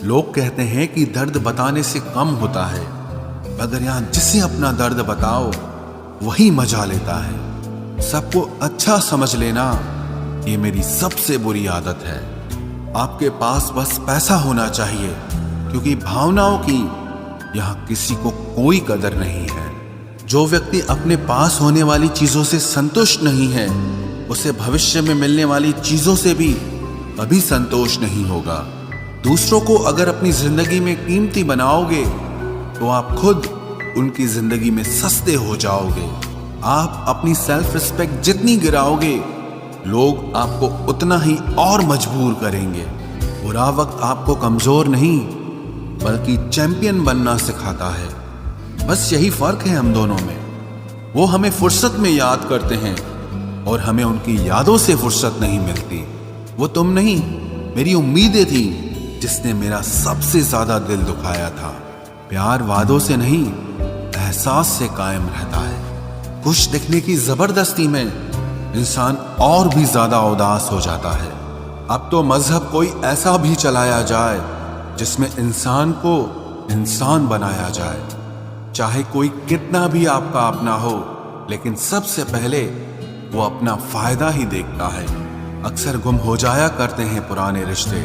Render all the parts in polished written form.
लोग कहते हैं कि दर्द बताने से कम होता है, मगर यहां जिसे अपना दर्द बताओ वही मजा लेता है। सबको अच्छा समझ लेना ये मेरी सबसे बुरी आदत है। आपके पास बस पैसा होना चाहिए, क्योंकि भावनाओं की यहां किसी को कोई कदर नहीं है। जो व्यक्ति अपने पास होने वाली चीजों से संतुष्ट नहीं है, उसे भविष्य में मिलने वाली चीजों से भी कभी संतोष नहीं होगा। दूसरों को अगर अपनी जिंदगी में कीमती बनाओगे तो आप खुद उनकी जिंदगी में सस्ते हो जाओगे। आप अपनी सेल्फ रिस्पेक्ट जितनी गिराओगे, लोग आपको उतना ही और मजबूर करेंगे। बुरा वक्त आपको कमजोर नहीं बल्कि चैंपियन बनना सिखाता है। बस यही फर्क है हम दोनों में। वो हमें फुर्सत में याद करते हैं और हमें उनकी यादों से फुर्सत नहीं मिलती। वो तुम नहीं, मेरी उम्मीदें थी जिसने मेरा सबसे ज्यादा दिल दुखाया था। प्यार वादों से नहीं, एहसास से कायम रहता है। खुश दिखने की जबरदस्ती में इंसान और भी ज्यादा उदास हो जाता है। अब तो मजहब कोई ऐसा भी चलाया जाए जिसमें इंसान को इंसान बनाया जाए। चाहे कोई कितना भी आपका अपना हो, लेकिन सबसे पहले वो अपना फायदा ही देखता है। अक्सर गुम हो जाया करते हैं पुराने रिश्ते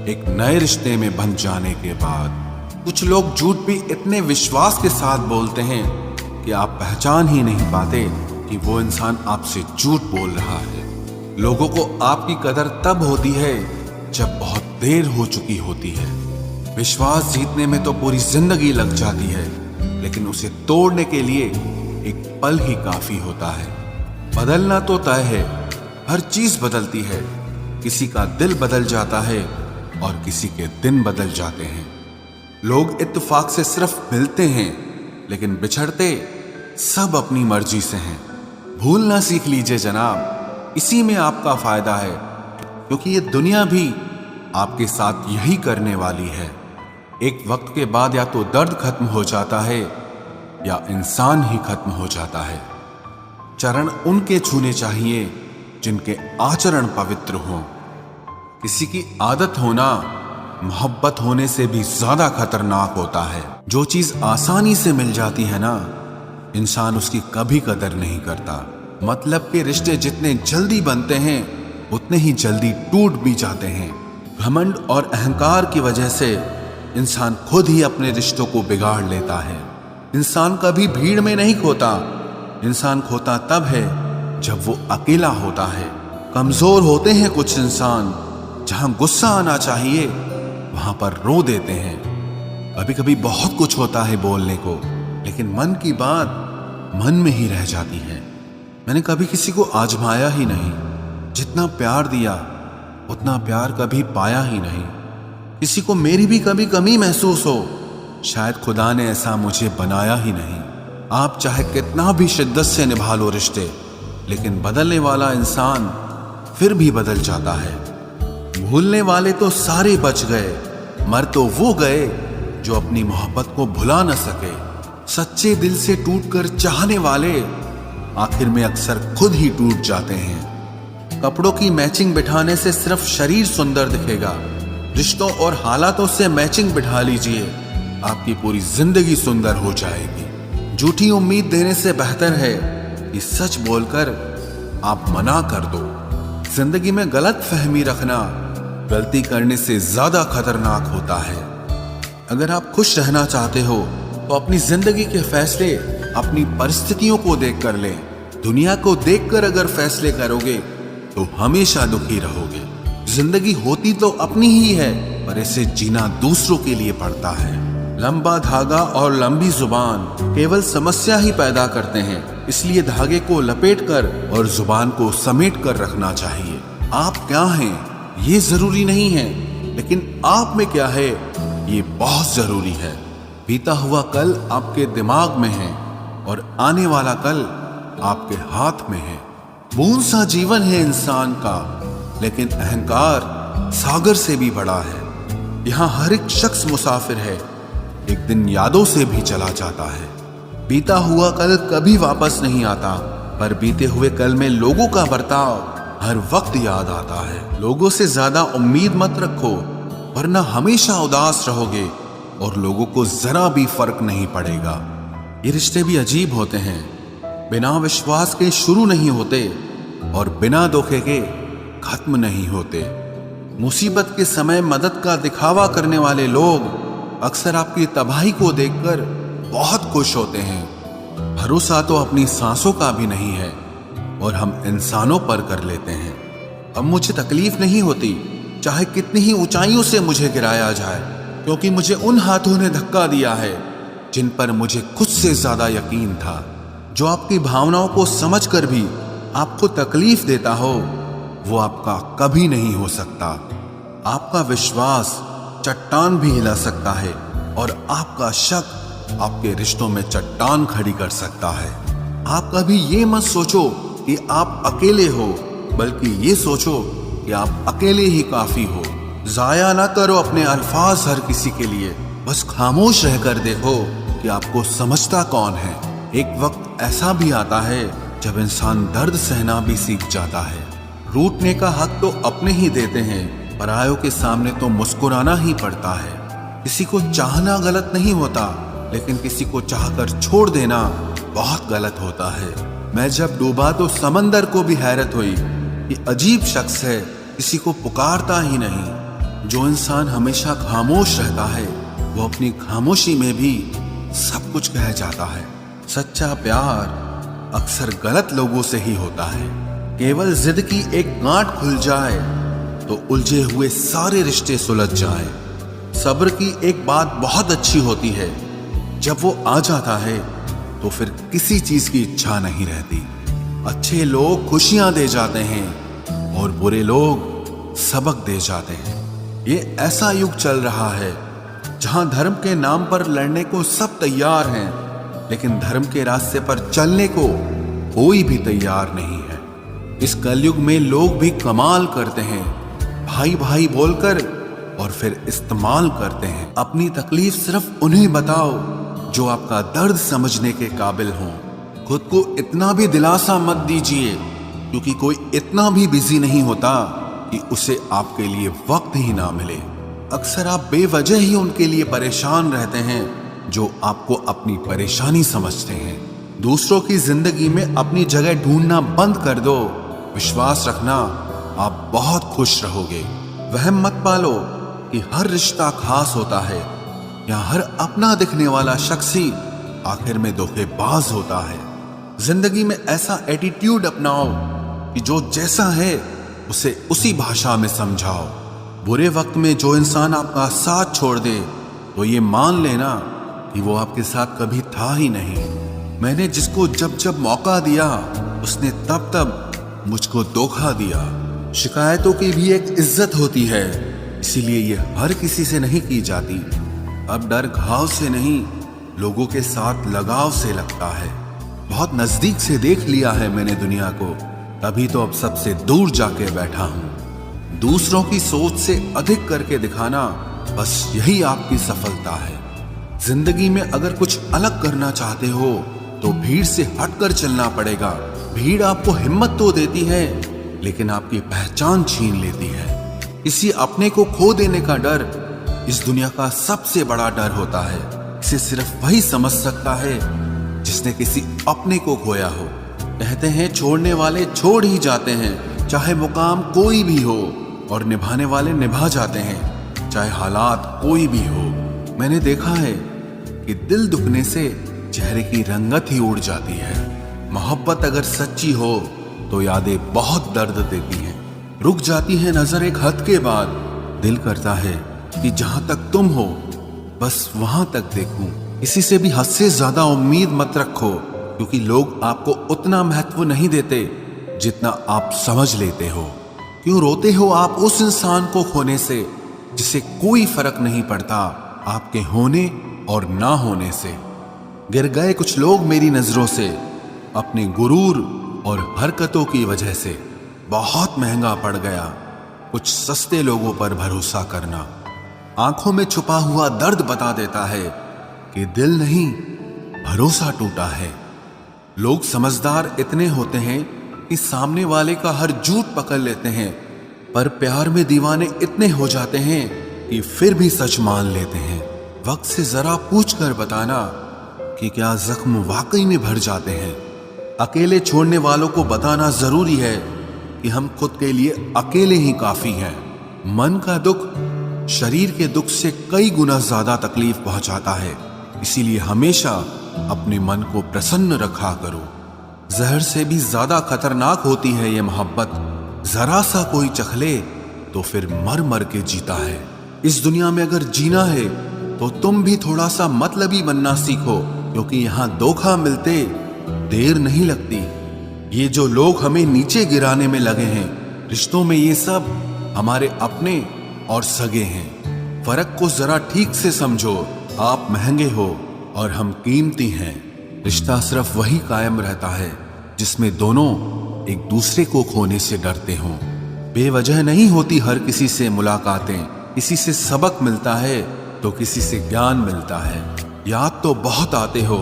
एक नए रिश्ते में बन जाने के बाद। कुछ लोग झूठ भी इतने विश्वास के साथ बोलते हैं कि आप पहचान ही नहीं पाते कि वो इंसान आपसे झूठ बोल रहा है। लोगों को आपकी कदर तब होती है जब बहुत देर हो चुकी होती है। विश्वास जीतने में तो पूरी जिंदगी लग जाती है, लेकिन उसे तोड़ने के लिए एक पल ही काफी होता है। बदलना तो तय है, हर चीज बदलती है। किसी का दिल बदल जाता है और किसी के दिन बदल जाते हैं। लोग इत्तेफाक से सिर्फ मिलते हैं, लेकिन बिछड़ते सब अपनी मर्जी से हैं। भूलना सीख लीजिए जनाब, इसी में आपका फायदा है, क्योंकि ये दुनिया भी आपके साथ यही करने वाली है। एक वक्त के बाद या तो दर्द खत्म हो जाता है या इंसान ही खत्म हो जाता है। चरण उनके छूने चाहिए जिनके आचरण पवित्र हों। किसी की आदत होना मोहब्बत होने से भी ज्यादा खतरनाक होता है। जो चीज आसानी से मिल जाती है ना, इंसान उसकी कभी कदर नहीं करता। मतलब के रिश्ते जितने जल्दी बनते हैं उतने ही जल्दी टूट भी जाते हैं। घमंड और अहंकार की वजह से इंसान खुद ही अपने रिश्तों को बिगाड़ लेता है। इंसान कभी भीड़ में नहीं खोता, इंसान खोता तब है जब वो अकेला होता है। कमजोर होते हैं कुछ इंसान, जहां गुस्सा आना चाहिए वहां पर रो देते हैं। कभी कभी बहुत कुछ होता है बोलने को, लेकिन मन की बात मन में ही रह जाती है। मैंने कभी किसी को आजमाया ही नहीं। जितना प्यार दिया उतना प्यार कभी पाया ही नहीं। किसी को मेरी भी कभी कमी महसूस हो, शायद खुदा ने ऐसा मुझे बनाया ही नहीं। आप चाहे कितना भी शिद्दत से निभा लो रिश्ते, लेकिन बदलने वाला इंसान फिर भी बदल जाता है। भूलने वाले तो सारे बच गए, मर तो वो गए जो अपनी मोहब्बत को भुला न सके। सच्चे दिल से टूटकर चाहने वाले आखिर में अक्सर खुद ही टूट जाते हैं। कपड़ों की मैचिंग बिठाने से सिर्फ शरीर सुंदर दिखेगा। रिश्तों और हालातों से मैचिंग बिठा लीजिए, आपकी पूरी जिंदगी सुंदर हो जाएगी। झूठी उम्मीद देने से बेहतर है कि सच बोलकर आप मना कर दो। जिंदगी में गलत फहमी रखना गलती करने से ज्यादा खतरनाक होता है। अगर आप खुश रहना चाहते हो तो अपनी जिंदगी के फैसले अपनी परिस्थितियों को देखकर लें। दुनिया को देखकर अगर फैसले करोगे तो हमेशा दुखी रहोगे। जिंदगी होती तो अपनी ही है, पर इसे जीना दूसरों के लिए पड़ता है। लंबा धागा और लंबी जुबान केवल समस्या ही पैदा करते हैं, इसलिए धागे को लपेटकर और जुबान को समेट कर रखना चाहिए। आप क्या हैं ये जरूरी नहीं है, लेकिन आप में क्या है ये बहुत जरूरी है। बीता हुआ कल आपके दिमाग में है और आने वाला कल आपके हाथ में है। बूंद सा जीवन है इंसान का, लेकिन अहंकार सागर से भी बड़ा है। यहाँ हर एक शख्स मुसाफिर है, एक दिन यादों से भी चला जाता है। बीता हुआ कल कभी वापस नहीं आता, पर बीते हुए कल में लोगों का बर्ताव हर वक्त याद आता है। लोगों से ज्यादा उम्मीद मत रखो, वरना हमेशा उदास रहोगे और लोगों को जरा भी फर्क नहीं पड़ेगा। ये रिश्ते भी अजीब होते हैं, बिना विश्वास के शुरू नहीं होते और बिना धोखे के खत्म नहीं होते। मुसीबत के समय मदद का दिखावा करने वाले लोग अक्सर आपकी तबाही को देखकर बहुत खुश होते हैं। भरोसा तो अपनी सांसों का भी नहीं है और हम इंसानों पर कर लेते हैं। अब मुझे तकलीफ नहीं होती चाहे कितनी ही ऊंचाइयों से मुझे गिराया जाए, क्योंकि मुझे उन हाथों ने धक्का दिया है जिन पर मुझे खुद से ज्यादा यकीन था। जो आपकी भावनाओं को समझकर भी आपको तकलीफ देता हो वो आपका कभी नहीं हो सकता। आपका विश्वास चट्टान भी हिला सकता है और आपका शक आपके रिश्तों में चट्टान खड़ी कर सकता है। आप कभी ये मत सोचो कि आप अकेले हो, बल्कि ये सोचो कि आप अकेले ही काफी हो। जाया ना करो अपने अल्फाज हर किसी के लिए, बस खामोश रहकर देखो कि आपको समझता कौन है। एक वक्त ऐसा भी आता है जब इंसान दर्द सहना भी सीख जाता है। रूठने का हक तो अपने ही देते हैं, परायों के सामने तो मुस्कुराना ही पड़ता है। किसी को चाहना गलत नहीं होता, लेकिन किसी को चाहकर छोड़ देना बहुत गलत होता है। मैं जब डूबा तो समंदर को भी हैरत हुई कि अजीब शख्स है, किसी को पुकारता ही नहीं। जो इंसान हमेशा खामोश रहता है वो अपनी खामोशी में भी सब कुछ कह जाता है। सच्चा प्यार अक्सर गलत लोगों से ही होता है। केवल जिद की एक गांठ खुल जाए तो उलझे हुए सारे रिश्ते सुलझ जाएं। सब्र की एक बात बहुत अच्छी होती है, जब वो आ जाता है तो फिर किसी चीज की इच्छा नहीं रहती। अच्छे लोग खुशियां दे जाते हैं और बुरे लोग सबक दे जाते हैं। ये ऐसा युग चल रहा है जहां धर्म के नाम पर लड़ने को सब तैयार हैं, लेकिन धर्म के रास्ते पर चलने को कोई भी तैयार नहीं है। इस कलयुग में लोग भी कमाल करते हैं, भाई भाई बोलकर और फिर इस्तेमाल करते हैं। अपनी तकलीफ सिर्फ उन्हें बताओ जो आपका दर्द समझने के काबिल हों। खुद को इतना भी दिलासा मत दीजिए, क्योंकि कोई इतना भी बिजी नहीं होता कि उसे आपके लिए वक्त ही ना मिले। अक्सर आप बेवजह ही उनके लिए परेशान रहते हैं जो आपको अपनी परेशानी समझते हैं। दूसरों की जिंदगी में अपनी जगह ढूंढना बंद कर दो। विश्वास रखना, आप बहुत खुश रहोगे। वहम मत पालो कि हर रिश्ता खास होता है या हर अपना दिखने वाला शख्स ही आखिर में धोखेबाज होता है। जिंदगी में ऐसा एटीट्यूड अपनाओ कि जो जैसा है उसे उसी भाषा में समझाओ। बुरे वक्त में जो इंसान आपका साथ छोड़ दे तो ये मान लेना कि वो आपके साथ कभी था ही नहीं। मैंने जिसको जब जब मौका दिया उसने तब तब मुझको धोखा दिया। शिकायतों की भी एक इज्जत होती है, इसीलिए ये हर किसी से नहीं की जाती। अब डर घाव से नहीं, लोगों के साथ लगाव से लगता है। बहुत नजदीक से देख लिया है मैंने दुनिया को, तभी तो अब सबसे दूर जाके बैठा हूं। दूसरों की सोच से अधिक करके दिखाना, बस यही आपकी सफलता है। जिंदगी में अगर कुछ अलग करना चाहते हो तो भीड़ से हटकर चलना पड़ेगा। भीड़ आपको हिम्मत तो देती है, लेकिन आपकी पहचान छीन लेती है। किसी अपने को खो देने का डर इस दुनिया का सबसे बड़ा डर होता है। इसे सिर्फ वही समझ सकता है जिसने किसी अपने को खोया हो। कहते हैं छोड़ने वाले छोड़ ही जाते हैं, चाहे मुकाम कोई भी हो, और निभाने वाले निभा जाते हैं, चाहे हालात कोई भी हो। मैंने देखा है कि दिल दुखने से चेहरे की रंगत ही उड़ जाती है। मोहब्बत अगर सच्ची हो तो यादें बहुत दर्द देती हैं। रुक जाती है नजर एक हद के बाद। दिल करता है कि जहां तक तुम हो बस वहां तक देखूं। किसी से भी हद से ज्यादा उम्मीद मत रखो, क्योंकि लोग आपको उतना महत्व नहीं देते जितना आप समझ लेते हो। क्यों रोते हो आप उस इंसान को खोने से जिसे कोई फर्क नहीं पड़ता आपके होने और ना होने से। गिर गए कुछ लोग मेरी नजरों से अपने गुरूर और हरकतों की वजह से। बहुत महंगा पड़ गया कुछ सस्ते लोगों पर भरोसा करना। आंखों में छुपा हुआ दर्द बता देता है कि दिल नहीं, भरोसा टूटा है। लोग समझदार इतने होते हैं कि सामने वाले का हर झूठ पकड़ लेते हैं, पर प्यार में दीवाने इतने हो जाते हैं कि फिर भी सच मान लेते हैं। वक्त से जरा पूछ कर बताना कि क्या जख्म वाकई में भर जाते हैं। अकेले छोड़ने वालों को बताना जरूरी है कि हम खुद के लिए अकेले ही काफी हैं। मन का दुख शरीर के दुख से कई गुना ज्यादा तकलीफ पहुंचाता है, इसीलिए हमेशा अपने मन को प्रसन्न रखा करो। जहर से भी ज्यादा खतरनाक होती है ये मोहब्बत। जरा सा कोई चख ले तो फिर मर मर के जीता है। इस दुनिया में अगर जीना है तो तुम भी थोड़ा सा मतलबी बनना सीखो, क्योंकि यहाँ धोखा मिलते देर नहीं लगती। ये जो लोग हमें नीचे गिराने में लगे हैं, रिश्तों में ये सब हमारे अपने और सगे हैं। फर्क को जरा ठीक से समझो। आप महंगे हो और हम कीमती हैं। रिश्ता सिर्फ वही कायम रहता है जिसमें दोनों एक दूसरे को खोने से डरते हों। बेवजह नहीं होती हर किसी से मुलाकातें। किसी से सबक मिलता है तो किसी से ज्ञान मिलता है। याद तो बहुत आते हो,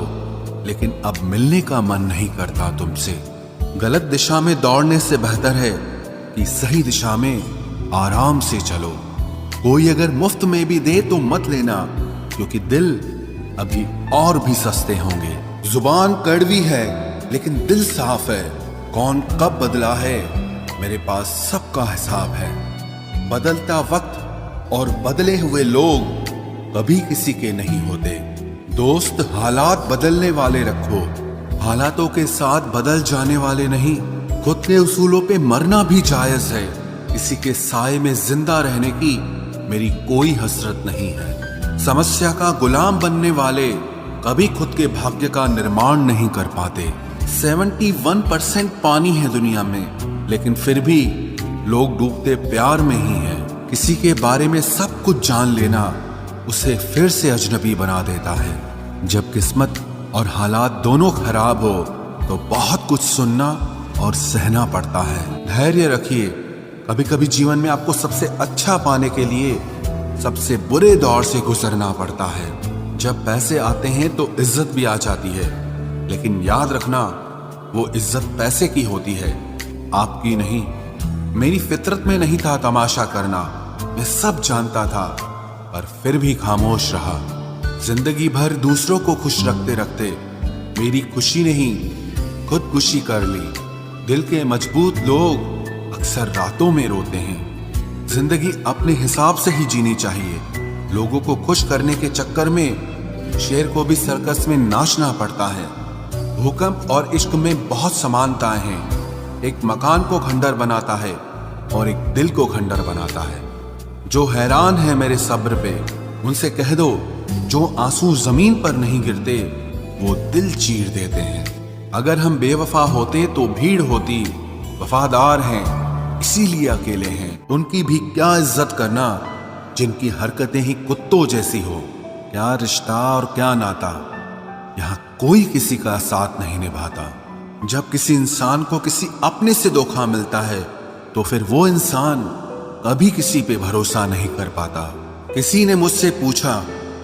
लेकिन अब मिलने का मन नहीं करता तुमसे। गलत दिशा में दौड़ने से बेहतर है कि सही दिशा में आराम से चलो। कोई अगर मुफ्त में भी दे तो मत लेना, क्योंकि दिल अभी और भी सस्ते होंगे। जुबान कड़वी है लेकिन दिल साफ है। कौन कब बदला है, मेरे पास सबका हिसाब है। बदलता वक्त और बदले हुए लोग कभी किसी के नहीं होते। दोस्त हालात बदलने वाले रखो, हालातों के साथ बदल जाने वाले नहीं। खुद के उसूलों पे मरना भी जायज है। किसी के साए में जिंदा रहने की मेरी कोई हसरत नहीं है। समस्या का गुलाम बनने वाले कभी खुद के भाग्य का निर्माण नहीं कर पाते। 71% पानी है दुनिया में, लेकिन फिर भी लोग डूबते प्यार में ही हैं। किसी के बारे में सब कुछ जान लेना उसे फिर से अजनबी बना देता है। जब किस्मत और हालात दोनों खराब हो तो बहुत कुछ सुनना और सहना पड़ता है। धैर्य रखिए। कभी कभी जीवन में आपको सबसे अच्छा पाने के लिए सबसे बुरे दौर से गुजरना पड़ता है। जब पैसे आते हैं तो इज्जत भी आ जाती है, लेकिन याद रखना वो इज्जत पैसे की होती है, आपकी नहीं। मेरी फितरत में नहीं था तमाशा करना, मैं सब जानता था, पर फिर भी खामोश रहा। जिंदगी भर दूसरों को खुश रखते रखते मेरी खुशी नहीं खुदकुशी कर ली। दिल के मजबूत लोग अक्सर रातों में रोते हैं। जिंदगी अपने हिसाब से ही जीनी चाहिए। लोगों को खुश करने के चक्कर में शेर को भी सर्कस में नाचना पड़ता है। भूकंप और इश्क में बहुत समानताएं हैं। एक मकान को खंडर बनाता है और एक दिल को खंडर बनाता है। जो हैरान है मेरे सब्र पे, उनसे कह दो जो आंसू जमीन पर नहीं गिरते वो दिल चीर देते हैं। अगर हम बेवफा होते तो भीड़ होती। वफादार हैं इसीलिए अकेले हैं। उनकी भी क्या इज्जत करना जिनकी हरकतें ही कुत्तों जैसी हो। क्या रिश्ता और क्या नाता, यहाँ कोई किसी का साथ नहीं निभाता। जब किसी इंसान को किसी अपने से धोखा मिलता है तो फिर वो इंसान कभी किसी पे भरोसा नहीं कर पाता। किसी ने मुझसे पूछा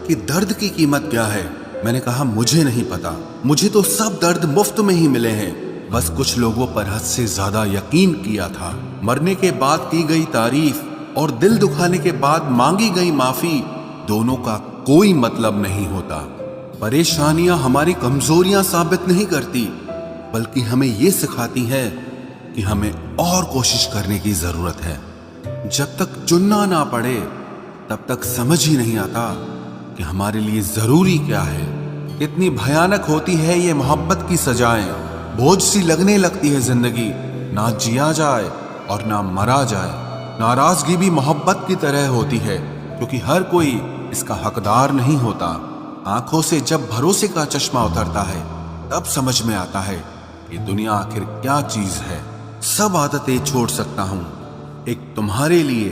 कि दर्द की कीमत क्या है। मैंने कहा मुझे नहीं पता, मुझे तो सब दर्द मुफ्त में ही मिले हैं। बस कुछ लोगों पर हद से ज्यादा यकीन किया था। मरने के बाद की गई तारीफ और दिल दुखाने के बाद मांगी गई माफी, दोनों का कोई मतलब नहीं होता। परेशानियां हमारी कमजोरियां साबित नहीं करती, बल्कि हमें ये सिखाती है कि हमें और कोशिश करने की जरूरत है। जब तक चुनना ना पड़े तब तक समझ ही नहीं आता कि हमारे लिए जरूरी क्या है। कितनी भयानक होती है ये मोहब्बत की सजाएं। बोझ सी लगने लगती है जिंदगी, ना जिया जाए और ना मरा जाए। नाराजगी भी मोहब्बत की तरह होती है, क्योंकि हर कोई इसका हकदार नहीं होता। आंखों से जब भरोसे का चश्मा उतरता है तब समझ में आता है कि दुनिया आखिर क्या चीज है। सब आदतें छोड़ सकता हूँ, एक तुम्हारे लिए,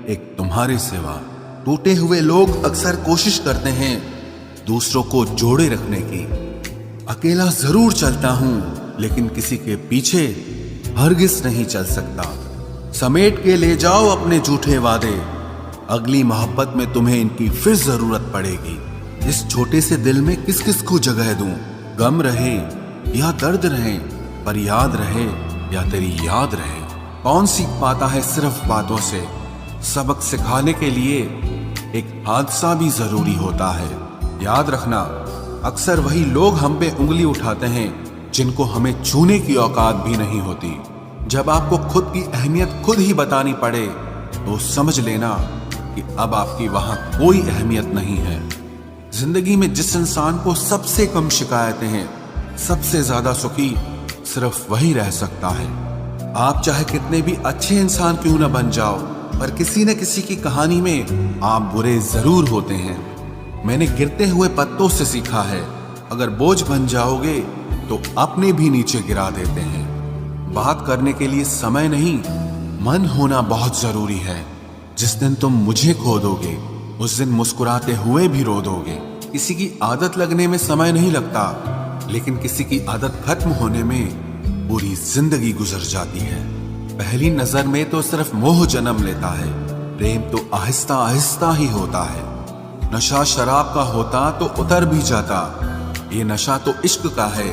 एक तुम्हारे सिवा। टूटे हुए लोग अक्सर कोशिश करते हैं दूसरों को जोड़े रखने की। अकेला जरूर चलता हूँ, लेकिन किसी के पीछे हरगिज नहीं चल सकता। समेट के ले जाओ अपने झूठे वादे, अगली मोहब्बत में तुम्हें इनकी फिर जरूरत पड़ेगी। इस छोटे से दिल में किस किस को जगह दूं? गम रहे या दर्द रहे, पर याद रहे या तेरी याद रहे। कौन सीख पाता है सिर्फ बातों से? सबक सिखाने के लिए एक हादसा भी जरूरी होता है। याद रखना, अक्सर वही लोग हम पे उंगली उठाते हैं जिनको हमें छूने की औकात भी नहीं होती। जब आपको खुद की अहमियत खुद ही बतानी पड़े तो समझ लेना कि अब आपकी वहां कोई अहमियत नहीं है। जिंदगी में जिस इंसान को सबसे कम शिकायतें हैं, सबसे ज्यादा सुखी सिर्फ वही रह सकता है। आप चाहे कितने भी अच्छे इंसान क्यों न बन जाओ, पर किसी न किसी की कहानी में आप बुरे जरूर होते हैं। मैंने गिरते हुए पत्तों से सीखा है, अगर बोझ बन जाओगे तो अपने भी नीचे गिरा देते हैं। बात करने के लिए समय नहीं, मन होना बहुत जरूरी है। जिस दिन तुम मुझे खो दोगे उस दिन मुस्कुराते हुए भी रो दोगे। किसी की आदत लगने में समय नहीं लगता, लेकिन किसी की आदत खत्म होने में पूरी जिंदगी गुजर जाती है। पहली नजर में तो सिर्फ मोह जन्म लेता है, प्रेम तो आहिस्ता आहिस्ता ही होता है। नशा शराब का होता तो उतर भी जाता, ये नशा तो इश्क का है,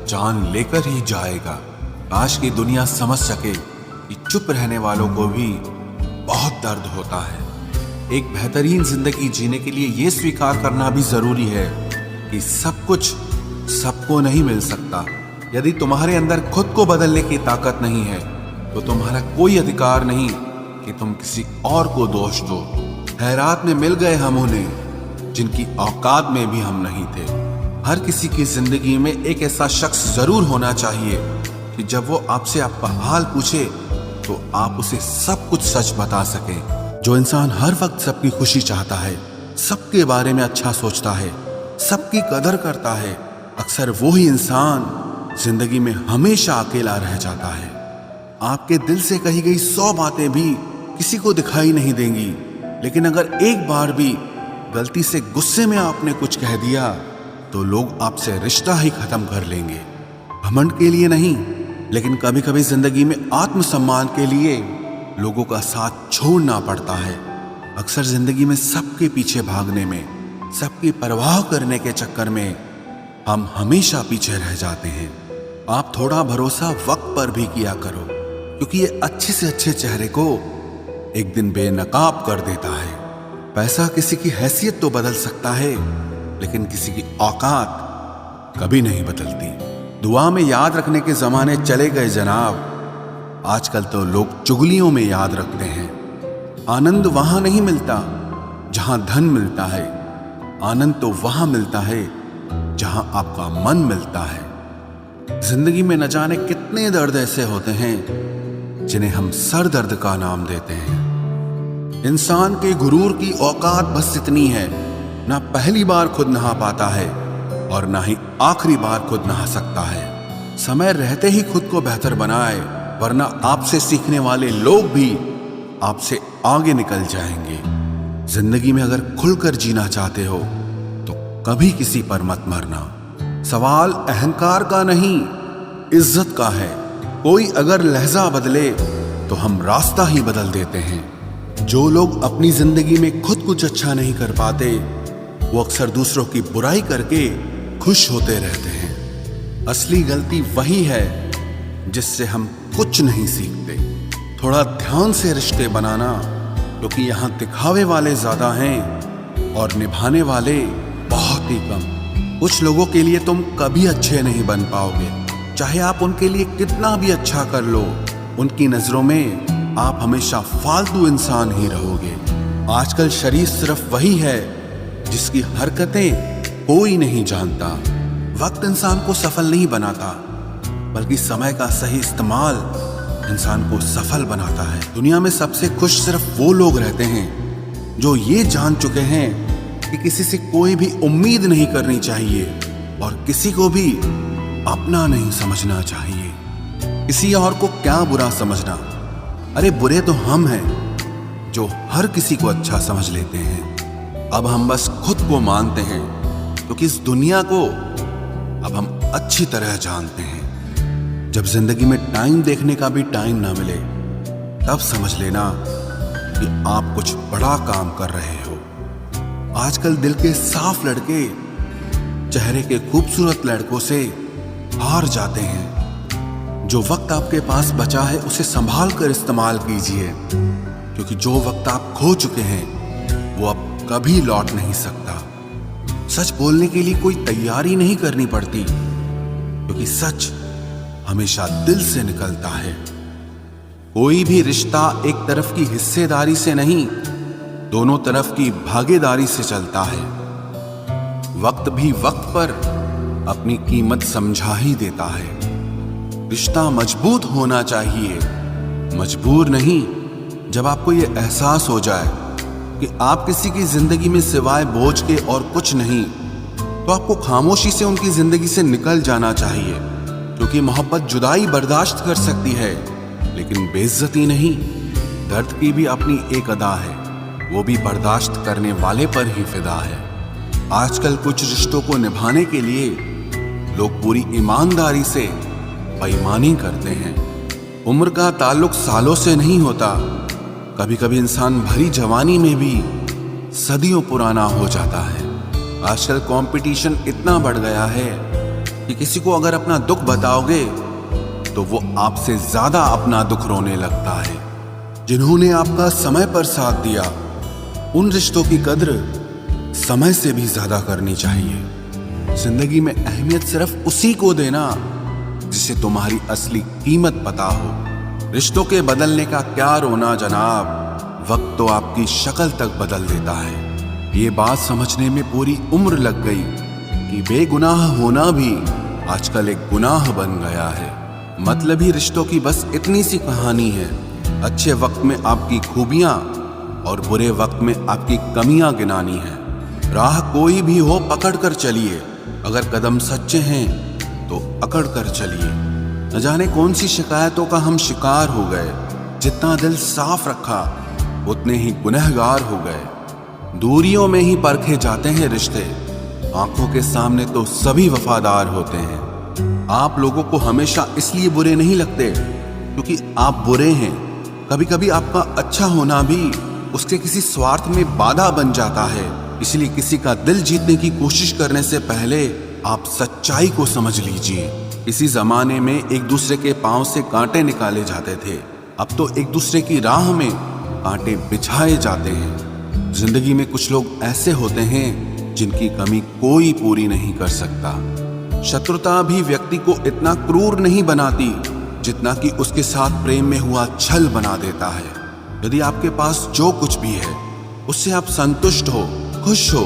जान लेकर ही जाएगा। काश की दुनिया समझ सके कि चुप रहने वालों को भी बहुत दर्द होता है। एक बेहतरीन जिंदगी जीने के लिए यह स्वीकार करना भी जरूरी है कि सब कुछ सबको नहीं मिल सकता। यदि तुम्हारे अंदर खुद को बदलने की ताकत नहीं है तो तुम्हारा कोई अधिकार नहीं कि तुम किसी और को दोष दो। खैरात में मिल गए हम उन्हें जिनकी औकात में भी हम नहीं थे। हर किसी की जिंदगी में एक ऐसा शख्स जरूर होना चाहिए कि जब वो आपसे आपका हाल पूछे तो आप उसे सब कुछ सच बता सके। जो इंसान हर वक्त सबकी खुशी चाहता है, सबके बारे में अच्छा सोचता है, सबकी कदर करता है, अक्सर वो ही इंसान जिंदगी में हमेशा अकेला रह जाता है। आपके दिल से कही गई 100 बातें भी किसी को दिखाई नहीं देंगी, लेकिन अगर एक बार भी गलती से गुस्से में आपने कुछ कह दिया तो लोग आपसे रिश्ता ही खत्म कर लेंगे। घमंड के लिए नहीं, लेकिन कभी कभी जिंदगी में आत्मसम्मान के लिए लोगों का साथ छोड़ना पड़ता है। अक्सर जिंदगी में सबके पीछे भागने में, सबकी परवाह करने के चक्कर में हम हमेशा पीछे रह जाते हैं। आप थोड़ा भरोसा वक्त पर भी किया करो, क्योंकि ये अच्छे से अच्छे चेहरे को एक दिन बेनकाब कर देता है। पैसा किसी की हैसियत तो बदल सकता है, लेकिन किसी की औकात कभी नहीं बदलती। दुआ में याद रखने के जमाने चले गए जनाब, आजकल तो लोग चुगलियों में याद रखते हैं। आनंद वहां नहीं मिलता जहां धन मिलता है, आनंद तो वहां मिलता है जहां आपका मन मिलता है। जिंदगी में न जाने कितने दर्द ऐसे होते हैं जिन्हें हम सर दर्द का नाम देते हैं। इंसान के गुरूर की औकात बस इतनी है, ना पहली बार खुद नहा पाता है और ना ही आखिरी बार खुद नहा सकता है। समय रहते ही खुद को बेहतर बनाए, वरना आपसे सीखने वाले लोग भी आपसे आगे निकल जाएंगे। जिंदगी में अगर खुलकर जीना चाहते हो तो कभी किसी पर मत मरना। सवाल अहंकार का नहीं, इज्जत का है। कोई अगर लहजा बदले तो हम रास्ता ही बदल देते हैं। जो लोग अपनी जिंदगी में खुद कुछ अच्छा नहीं कर पाते, वो अक्सर दूसरों की बुराई करके खुश होते रहते हैं। असली गलती वही है जिससे हम कुछ नहीं सीखते। थोड़ा ध्यान से रिश्ते बनाना, क्योंकि यहाँ दिखावे वाले ज्यादा हैं और निभाने वाले बहुत ही कम। कुछ लोगों के लिए तुम कभी अच्छे नहीं बन पाओगे, चाहे आप उनके लिए कितना भी अच्छा कर लो। उनकी नजरों में आप हमेशा फालतू इंसान ही रहोगे। आजकल शरीफ सिर्फ वही है जिसकी हरकतें कोई नहीं जानता। वक्त इंसान को सफल नहीं बनाता, बल्कि समय का सही इस्तेमाल इंसान को सफल बनाता है। दुनिया में सबसे खुश सिर्फ वो लोग रहते हैं जो ये जान चुके हैं कि किसी से कोई भी उम्मीद नहीं करनी चाहिए और किसी को भी अपना नहीं समझना चाहिए। किसी और को क्या बुरा समझना, अरे बुरे तो हम हैं जो हर किसी को अच्छा समझ लेते हैं। अब हम बस खुद को मानते हैं, क्योंकि इस दुनिया को अब हम अच्छी तरह जानते हैं। जब जिंदगी में टाइम देखने का भी टाइम ना मिले, तब समझ लेना कि आप कुछ बड़ा काम कर रहे हो। आजकल दिल के साफ लड़के चेहरे के खूबसूरत लड़कों से हार जाते हैं। जो वक्त आपके पास बचा है उसे संभाल कर इस्तेमाल कीजिए, क्योंकि जो वक्त आप खो चुके हैं वो अब कभी लौट नहीं सकता। सच बोलने के लिए कोई तैयारी नहीं करनी पड़ती, क्योंकि सच हमेशा दिल से निकलता है। कोई भी रिश्ता एक तरफ की हिस्सेदारी से नहीं, दोनों तरफ की भागीदारी से चलता है। वक्त भी वक्त पर अपनी कीमत समझा ही देता है। रिश्ता मजबूत होना चाहिए, मजबूर नहीं। जब आपको यह एहसास हो जाए कि आप किसी की जिंदगी में सिवाय बोझ के और कुछ नहीं, तो आपको खामोशी से उनकी जिंदगी से निकल जाना चाहिए, क्योंकि मोहब्बत जुदाई बर्दाश्त कर सकती है, लेकिन बेइज्जती नहीं। दर्द की भी अपनी एक अदा है, वो भी बर्दाश्त करने वाले पर ही फिदा है। आजकल कुछ रिश्तों को निभाने के लिए लोग पूरी ईमानदारी से बेईमानी करते हैं। उम्र का ताल्लुक सालों से नहीं होता, कभी कभी इंसान भरी जवानी में भी सदियों पुराना हो जाता है। आजकल कंपटीशन इतना बढ़ गया है कि किसी को अगर अपना दुख बताओगे तो वो आपसे ज्यादा अपना दुख रोने लगता है। जिन्होंने आपका समय पर साथ दिया, उन रिश्तों की कद्र समय से भी ज्यादा करनी चाहिए। जिंदगी में अहमियत सिर्फ उसी को देना जिसे तुम्हारी असली कीमत पता हो। रिश्तों के बदलने का क्या रोना जनाब, वक्त तो आपकी शक्ल तक बदल देता है। ये बात समझने में पूरी उम्र लग गई कि बेगुनाह होना भी आजकल एक गुनाह बन गया है। मतलबी रिश्तों की बस इतनी सी कहानी है। अच्छे वक्त में आपकी खूबियां और बुरे वक्त में आपकी कमियां गिनानी है। राह कोई भी हो पकड़ कर चलिए, अगर कदम सच्चे हैं तो अकड़ कर चलिए। न जाने कौन सी शिकायतों का हम शिकार हो गए। जितना दिल साफ रखा उतने ही गुनहगार हो गए। दूरियों में ही परखे जाते हैं रिश्ते, आंखों के सामने तो सभी वफादार होते हैं। आप लोगों को हमेशा इसलिए बुरे नहीं लगते क्योंकि आप बुरे हैं। कभी कभी आपका अच्छा होना भी उसके किसी स्वार्थ में बाधा बन जाता है। इसलिए किसी का दिल जीतने की कोशिश करने से पहले आप सच्चाई को समझ लीजिए। इसी जमाने में एक दूसरे के पांव से कांटे निकाले जाते थे, अब तो एक दूसरे की राह में कांटे बिछाए जाते हैं। जिंदगी में कुछ लोग ऐसे होते हैं जिनकी कमी कोई पूरी नहीं कर सकता। शत्रुता भी व्यक्ति को इतना क्रूर नहीं बनाती जितना कि उसके साथ प्रेम में हुआ छल बना देता है। यदि आपके पास जो कुछ भी है उससे आप संतुष्ट हो, खुश हो,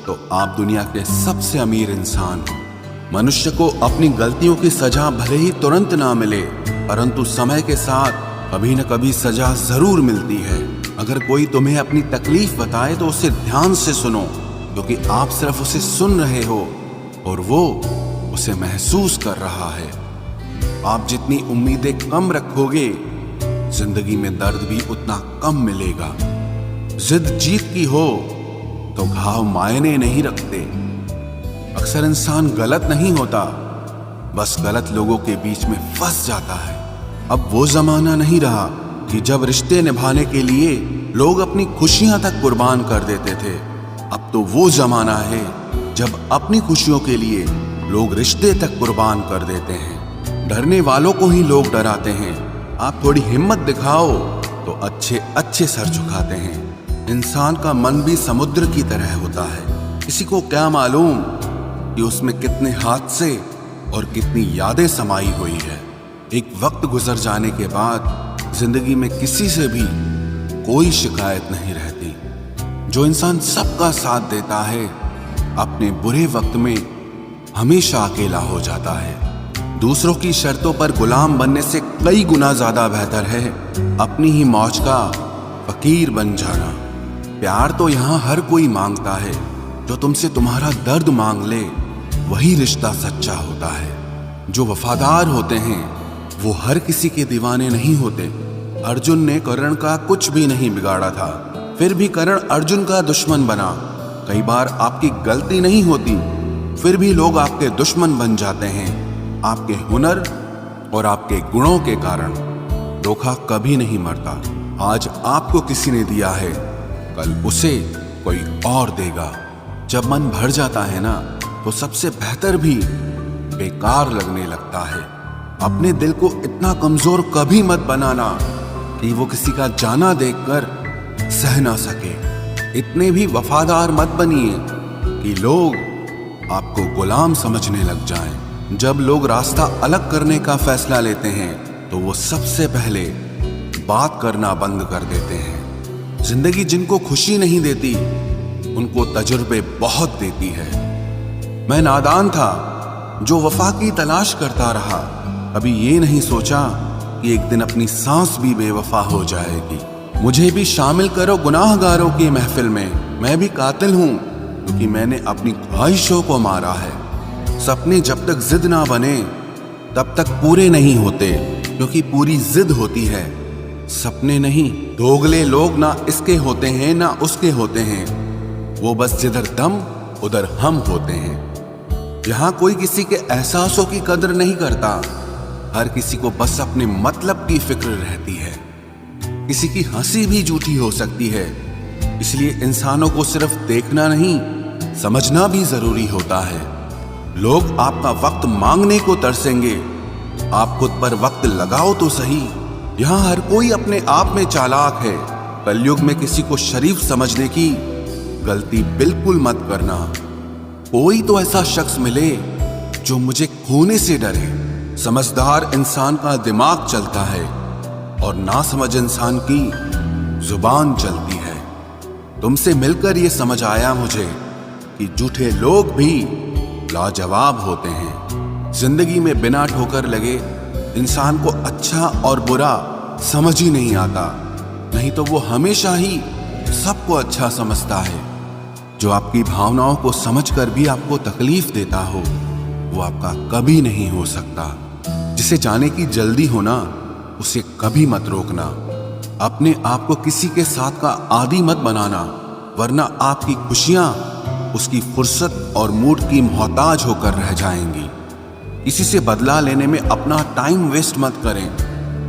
तो आप दुनिया के सबसे अमीर इंसान हो। मनुष्य को अपनी गलतियों की सजा भले ही तुरंत ना मिले, परंतु समय के साथ कभी न कभी सजा जरूर मिलती है। अगर कोई तुम्हें अपनी तकलीफ बताए तो उसे ध्यान से सुनो, क्योंकि आप सिर्फ उसे सुन रहे हो और वो उसे महसूस कर रहा है। आप जितनी उम्मीदें कम रखोगे, जिंदगी में दर्द भी उतना कम मिलेगा। जिद जीत की हो तो घाव मायने नहीं रखते। अक्सर इंसान गलत नहीं होता, बस गलत लोगों के बीच में फंस जाता है। अब वो जमाना नहीं रहा कि जब रिश्ते निभाने के लिए लोग अपनी खुशियां तक कुर्बान कर देते थे। अब तो वो जमाना है जब अपनी खुशियों के लिए लोग रिश्ते तक कुर्बान कर देते हैं। डरने वालों को ही लोग डराते हैं। आप थोड़ी हिम्मत दिखाओ तो अच्छे अच्छे सर झुकाते हैं। इंसान का मन भी समुद्र की तरह होता है। किसी को क्या मालूम कि उसमें कितने हादसे और कितनी यादें समाई हुई है। एक वक्त गुजर जाने के बाद जिंदगी में किसी से भी कोई शिकायत नहीं रहती। जो इंसान सबका साथ देता है, अपने बुरे वक्त में हमेशा अकेला हो जाता है। दूसरों की शर्तों पर गुलाम बनने से कई गुना ज्यादा बेहतर है अपनी ही मौज का फकीर बन जाना। प्यार तो यहाँ हर कोई मांगता है, जो तुमसे तुम्हारा दर्द मांग ले वही रिश्ता सच्चा होता है। जो वफादार होते हैं वो हर किसी के दीवाने नहीं होते। अर्जुन ने कर्ण का कुछ भी नहीं बिगाड़ा था, फिर भी कर्ण अर्जुन का दुश्मन बना। कई बार आपकी गलती नहीं होती, फिर भी लोग आपके दुश्मन बन जाते हैं, आपके हुनर और आपके गुणों के कारण। धोखा कभी नहीं मरता। आज आपको किसी ने दिया है, कल उसे कोई और देगा। जब मन भर जाता है ना, तो सबसे बेहतर भी बेकार लगने लगता है। अपने दिल को इतना कमजोर कभी मत बनाना कि वो किसी का जाना देखकर सह ना सके। इतने भी वफादार मत बनिए कि लोग आपको गुलाम समझने लग जाएं। जब लोग रास्ता अलग करने का फैसला लेते हैं तो वो सबसे पहले बात करना बंद कर देते हैं। जिंदगी जिनको खुशी नहीं देती उनको तजुर्बे बहुत देती है। मैं नादान था जो वफा की तलाश करता रहा, कभी ये नहीं सोचा कि एक दिन अपनी सांस भी बेवफा हो जाएगी। मुझे भी शामिल करो गुनाहगारों की महफिल में। मैं भी कातिल हूं क्योंकि मैंने अपनी ख्वाहिशों को मारा है। सपने जब तक जिद ना बने तब तक पूरे नहीं होते, क्योंकि पूरी जिद होती है, सपने नहीं। दोगले लोग ना इसके होते हैं ना उसके होते हैं, वो बस जिधर दम उधर हम होते हैं। यहाँ कोई किसी के एहसासों की कदर नहीं करता, हर किसी को बस अपने मतलब की फिक्र रहती है। किसी की हंसी भी झूठी हो सकती है, इसलिए इंसानों को सिर्फ देखना नहीं समझना भी जरूरी होता है। लोग आपका वक्त मांगने को तरसेंगे, आप खुद पर वक्त लगाओ तो सही। यहाँ हर कोई अपने आप में चालाक है। कलयुग में किसी को शरीफ समझने की गलती बिल्कुल मत करना। कोई तो ऐसा शख्स मिले जो मुझे खोने से डरे। समझदार इंसान का दिमाग चलता है और नासमझ इंसान की जुबान चलती है। तुमसे मिलकर ये समझ आया मुझे कि झूठे लोग भी लाजवाब होते हैं। जिंदगी में बिना ठोकर लगे इंसान को अच्छा और बुरा समझ ही नहीं आता, नहीं तो वो हमेशा ही सबको अच्छा समझता है। जो आपकी भावनाओं को समझकर भी आपको तकलीफ देता हो वो आपका कभी नहीं हो सकता। जिसे जाने की जल्दी होना उसे कभी मत रोकना। अपने आप को किसी के साथ का आदी मत बनाना, वरना आपकी खुशियां उसकी फुर्सत और मूड की मोहताज होकर रह जाएंगी। किसी से बदला लेने में अपना टाइम वेस्ट मत करें,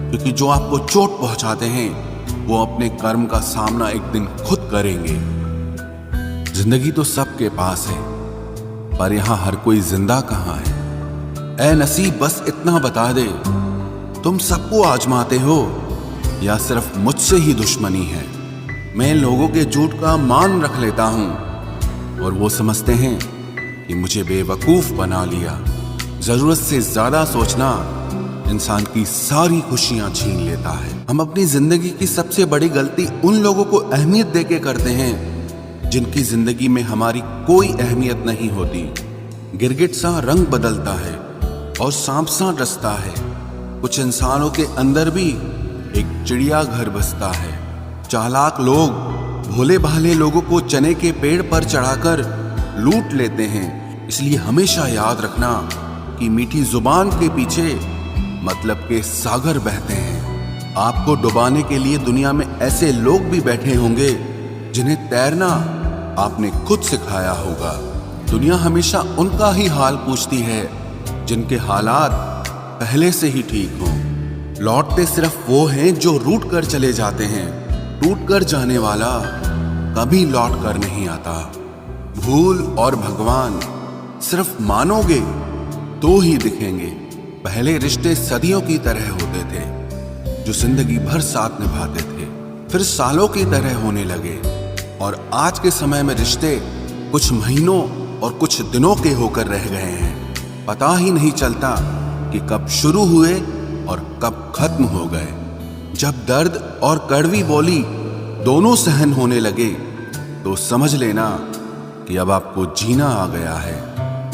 क्योंकि जो आपको चोट पहुंचाते हैं वो अपने कर्म का सामना एक दिन खुद करेंगे। जिंदगी तो सबके पास है, पर यहां हर कोई जिंदा कहां है। ऐ नसीब बस इतना बता दे, तुम सबको आजमाते हो या सिर्फ मुझसे ही दुश्मनी है। मैं लोगों के झूठ का मान रख लेता हूं और वो समझते हैं कि मुझे बेवकूफ बना लिया। जरूरत से ज्यादा सोचना इंसान की सारी खुशियां छीन लेता है। हम अपनी जिंदगी की सबसे बड़ी गलती उन लोगों को अहमियत देके करते हैं जिनकी जिंदगी में हमारी कोई अहमियत नहीं होती। गिरगिट सा रंग बदलता है और सांप सा डसता है। कुछ इंसानों के अंदर भी एक चिड़िया घर बसता है। चालाक लोग भोले भाले लोगों को चने के पेड़ पर चढ़ाकर लूट लेते हैं। इसलिए हमेशा याद रखना कि मीठी जुबान के पीछे मतलब के सागर बहते हैं। आपको डुबाने के लिए दुनिया में ऐसे लोग भी बैठे होंगे जिन्हें तैरना आपने खुद सिखाया होगा। दुनिया हमेशा उनका ही हाल पूछती है जिनके हालात पहले से ही ठीक हों। लौटते सिर्फ वो हैं जो रूठ कर चले जाते हैं। टूट कर जाने वाला कभी लौट कर नहीं आता। भूल और भगवान सिर्फ मानोगे तो ही दिखेंगे। पहले रिश्ते सदियों की तरह होते थे जो जिंदगी भर साथ निभाते थे, फिर सालों की तरह होने लगे। और आज के समय में रिश्ते कुछ महीनों और कुछ दिनों के होकर रह गए हैं। पता ही नहीं चलता कि कब शुरू हुए और कब खत्म हो गए। जब दर्द और कड़वी बोली दोनों सहन होने लगे तो समझ लेना कि अब आपको जीना आ गया है।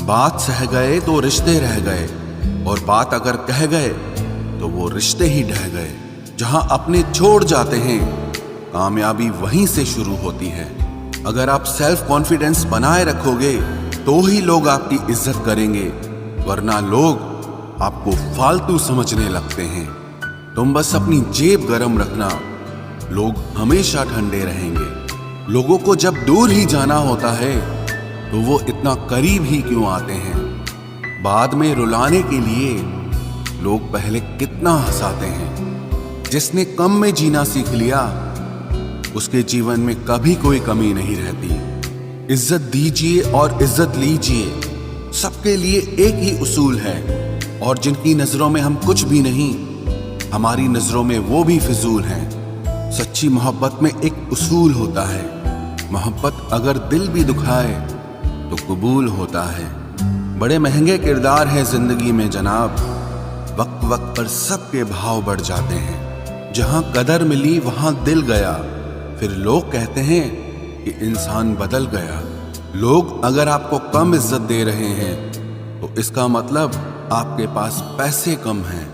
बात सह गए तो रिश्ते रह गए, और बात अगर कह गए तो वो रिश्ते ही ढह गए। जहां अपने छोड़ जाते हैं कामयाबी वहीं से शुरू होती है। अगर आप सेल्फ कॉन्फिडेंस बनाए रखोगे तो ही लोग आपकी इज्जत करेंगे, वरना लोग आपको फालतू समझने लगते हैं। तुम बस अपनी जेब गरम रखना, लोग हमेशा ठंडे रहेंगे। लोगों को जब दूर ही जाना होता है तो वो इतना करीब ही क्यों आते हैं। बाद में रुलाने के लिए लोग पहले कितना हंसाते हैं। जिसने कम में जीना सीख लिया उसके जीवन में कभी कोई कमी नहीं रहती। इज्जत दीजिए और इज्जत लीजिए, सबके लिए एक ही उसूल है। और जिनकी नजरों में हम कुछ भी नहीं, हमारी नजरों में वो भी फिजूल हैं। सच्ची मोहब्बत में एक उसूल होता है, मोहब्बत अगर दिल भी दुखाए तो कबूल होता है। बड़े महंगे किरदार हैं जिंदगी में जनाब, वक्त वक्त पर सबके भाव बढ़ जाते हैं। जहां कदर मिली वहां दिल गया, फिर लोग कहते हैं कि इंसान बदल गया। लोग अगर आपको कम इज्जत दे रहे हैं तो इसका मतलब आपके पास पैसे कम हैं।